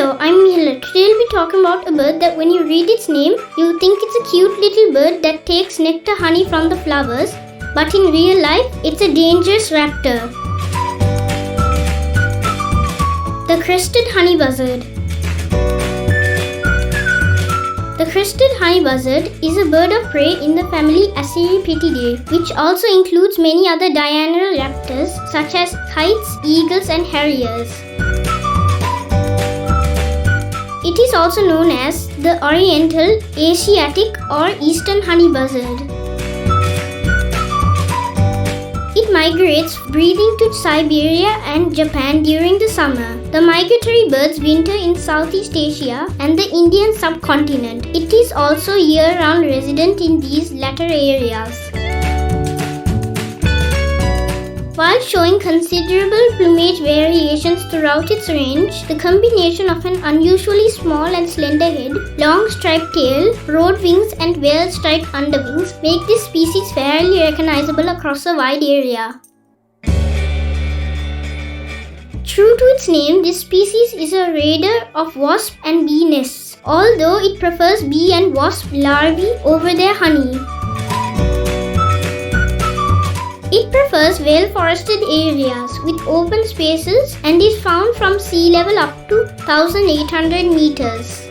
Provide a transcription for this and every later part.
Hello, I'm Mihela. Today I'll be talking about a bird that when you read its name, you'll think it's a cute little bird that takes nectar honey from the flowers, but in real life, it's a dangerous raptor. The crested honey buzzard. The crested honey buzzard is a bird of prey in the family Accipitridae, which also includes many other diurnal raptors such as kites, eagles, and harriers. It is also known as the Oriental, Asiatic, or Eastern honey buzzard. It migrates breeding to Siberia and Japan during the summer. The migratory birds winter in Southeast Asia and the Indian subcontinent. It is also year-round resident in these latter areas. While showing considerable plumage variations throughout its range, the combination of an unusually small and slender head, long striped tail, broad wings and well-striped underwings make this species fairly recognizable across a wide area. True to its name, this species is a raider of wasp and bee nests, although it prefers bee and wasp larvae over their honey. It prefers well-forested areas with open spaces and is found from sea level up to 1,800 meters.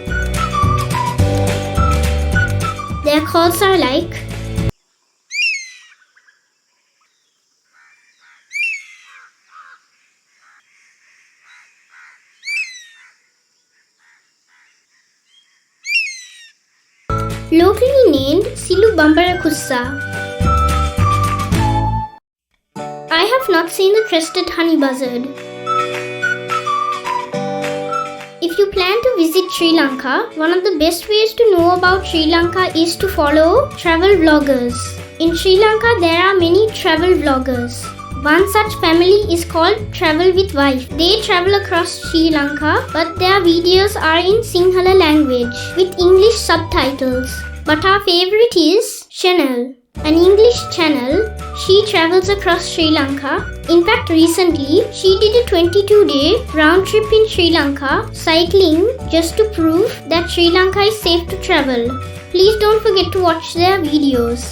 Their calls are like locally named Silu bambarakussa. I have not seen the crested honey buzzard. If you plan to visit Sri Lanka, one of the best ways to know about Sri Lanka is to follow travel vloggers. In Sri Lanka, there are many travel vloggers. One such family is called Travel with Wife. They travel across Sri Lanka, but their videos are in Sinhala language with English subtitles. But our favorite is Chanel, an English channel. She travels across Sri Lanka. In fact, recently, she did a 22-day round trip in Sri Lanka, cycling just to prove that Sri Lanka is safe to travel. Please don't forget to watch their videos.